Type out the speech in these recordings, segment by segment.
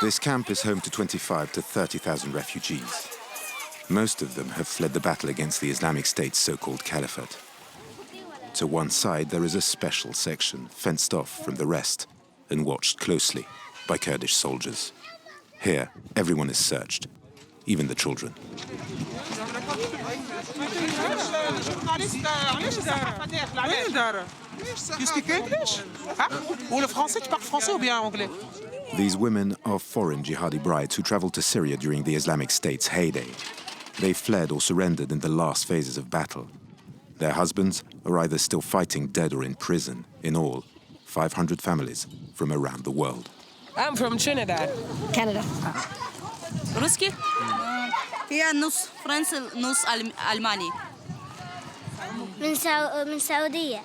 This camp is home to 25 to 30,000 refugees. Most of them have fled the battle against the Islamic State's so-called caliphate. To one side, there is a special section fenced off from the rest and watched closely by Kurdish soldiers. Here, everyone is searched, even the children. These women are foreign jihadi brides who traveled to Syria during the Islamic State's heyday. They fled or surrendered in the last phases of battle. Their husbands are either still fighting dead or in prison. In all, 500 families from around the world. I'm from Trinidad. Canada. Ruski? هي نص فرنسي نص ألماني. من سعودية.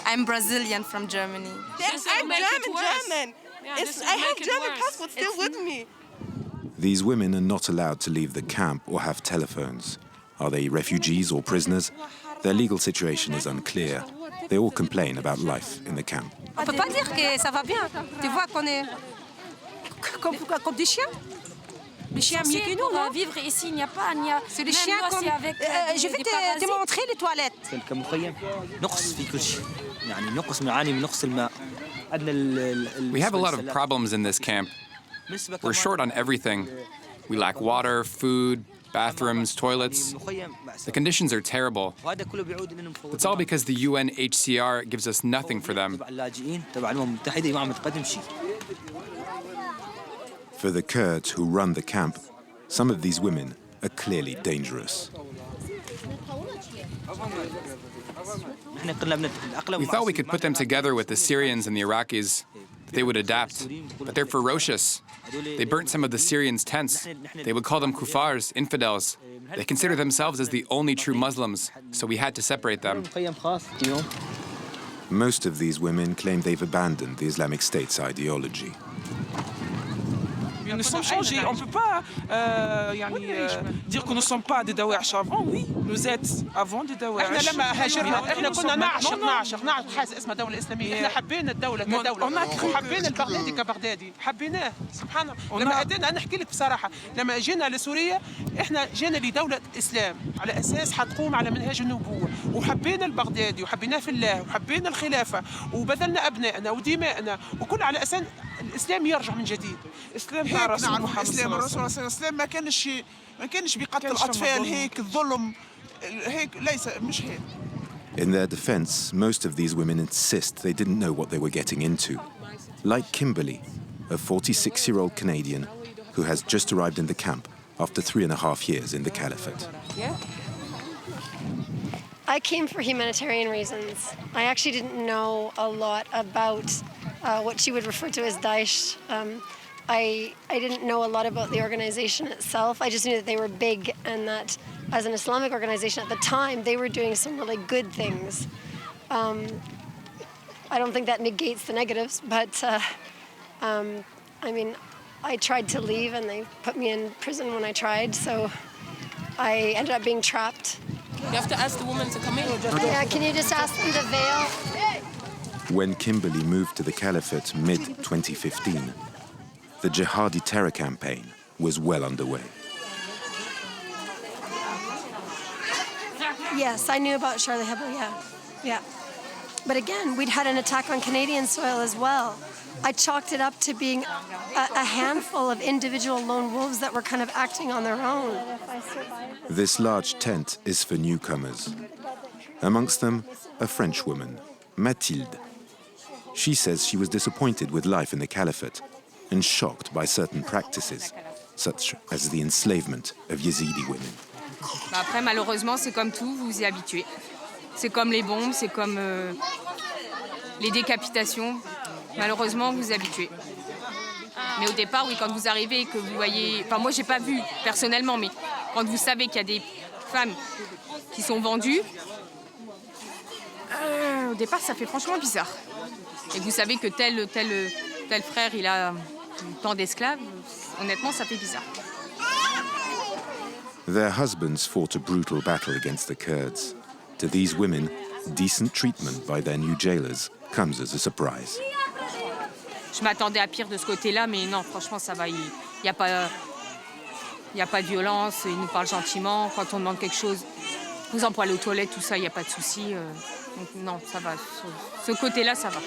I'm Brazilian from Germany. Yes, I'm German. I have German passport still with me. These women are not allowed to leave the camp or have telephones. Are they refugees or prisoners? Their legal situation is unclear. They all complain about life in the camp. On peut pas dire que ça va bien. Tu vois qu'on est comme des chiens. Les chiens mieux que nous, non? Vivre ici, il n'y a pas. C'est les chiens comme... je vais te montrer les toilettes. We have a lot of problems in this camp. We're short on everything. We lack water, food, bathrooms, toilets. The conditions are terrible. It's all because the UNHCR gives us nothing for them. For the Kurds who run the camp, some of these women are clearly dangerous. We thought we could put them together with the Syrians and the Iraqis. They would adapt, but they're ferocious. They burnt some of the Syrians' tents. They would call them kuffars, infidels. They consider themselves as the only true Muslims, so we had to separate them. Most of these women claim they've abandoned the Islamic State's ideology. Nous sommes changés. On ne peut pas dire que nous ne sommes pas des Daesh avant. Oui, nous êtes avant des Daesh. احنا لما هاجرنا احنا كنا نعشق حاجه اسمها دوله اسلاميه، احنا حبينا الدوله كدوله وحبينا البغدادي كبغدادي، حبيناه سبحان الله. لما اتينا انا احكي لك بصراحه، لما جينا لسوريا احنا جينا لدوله اسلام على اساس حتقوم على منهاج النبوه، وحبينا البغدادي وحبيناه في الله وحبينا الخلافه وبذلنا ابنائنا ودمائنا وكل على اساس الاسلام يرجع من جديد. اسلام نعم الاسلام الرسول صلى الله عليه وسلم ما كانش بيقتل الاطفال هيك الظلم هيك ليس مش هيك. In their defense, most of these women insist they didn't know what they were getting into. Like Kimberly, a 46-year-old Canadian who has just arrived in the camp after 3.5 years in the caliphate. I came for humanitarian reasons. I actually didn't know a lot about what she would refer to as Daesh. I didn't know a lot about the organization itself. I just knew that they were big and that as an Islamic organization at the time, they were doing some really good things. I don't think that negates the negatives, but I mean, I tried to leave and they put me in prison when I tried, so I ended up being trapped. You have to ask the woman to come in. Yeah, can you just ask them to veil? When Kimberly moved to the caliphate mid-2015, the jihadi terror campaign was well underway. Yes, I knew about Charlie Hebdo, yeah. But again, we'd had an attack on Canadian soil as well. I chalked it up to being a handful of individual lone wolves that were kind of acting on their own. This large tent is for newcomers. Amongst them, a French woman, Mathilde. She says she was disappointed with life in the caliphate and shocked by certain practices, such as the enslavement of Yazidi women. Après, malheureusement, c'est comme tout, vous vous y habituez. C'est comme les bombes, c'est comme les décapitations. Malheureusement, vous vous y habituez. Mais au départ, oui, quand vous arrivez et que vous voyez... Enfin, moi, j'ai pas vu personnellement, mais quand vous savez qu'il y a des femmes qui sont vendues, au départ, ça fait franchement bizarre. Et vous savez que tel frère, il a tant d'esclaves, honnêtement, ça fait bizarre. Their husbands fought a brutal battle against the Kurds. To these women, decent treatment by their new jailers comes as a surprise. Je m'attendais à pire de ce côté-là, mais non, franchement, ça va. Il n'y a pas de violence, ils nous parlent gentiment. Quand on demande quelque chose, par exemple, pour aller aux toilettes, tout ça, il n'y a pas de souci. Donc non, ça va. Ce côté-là, ça va.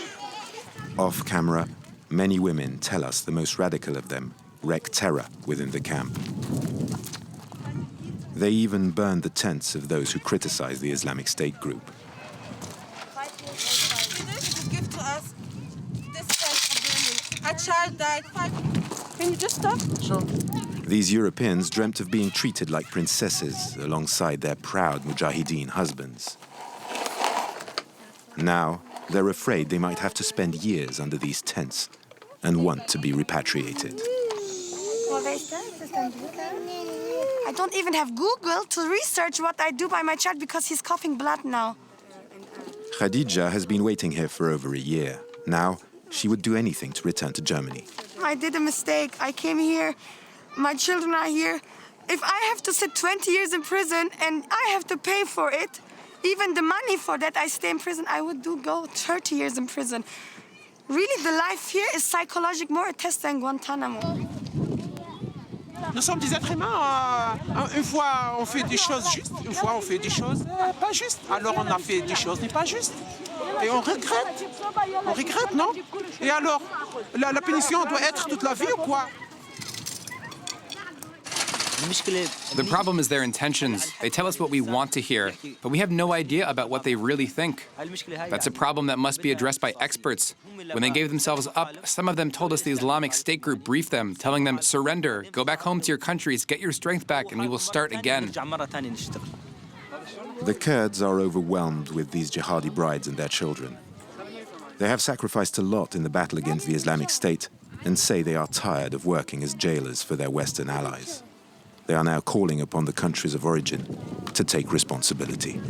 Off camera, many women tell us the most radical of them wreak terror within the camp. They even burned the tents of those who criticize the Islamic State group. Give to us this tent. A child died. Can you just stop? Sure. These Europeans dreamt of being treated like princesses alongside their proud mujahideen husbands. Now, they're afraid they might have to spend years under these tents and want to be repatriated. I don't even have Google to research what I do by my child because he's coughing blood now. Khadija has been waiting here for over a year. Now, she would do anything to return to Germany. I did a mistake. I came here. My children are here. If I have to sit 20 years in prison and I have to pay for it, even the money for that I stay in prison, I would go 30 years in prison. Really, the life here is psychological, more a test than Guantanamo. Nous sommes des êtres humains. Une fois, on fait des choses justes. Une fois, on fait des choses pas justes. Alors, on a fait des choses pas justes. Et on regrette. On regrette, non? Et alors, la punition doit être toute la vie ou quoi? The problem is their intentions. They tell us what we want to hear, but we have no idea about what they really think. That's a problem that must be addressed by experts. When they gave themselves up, some of them told us the Islamic State group briefed them, telling them, surrender, go back home to your countries, get your strength back, and we will start again. The Kurds are overwhelmed with these jihadi brides and their children. They have sacrificed a lot in the battle against the Islamic State and say they are tired of working as jailers for their Western allies. They are now calling upon the countries of origin to take responsibility.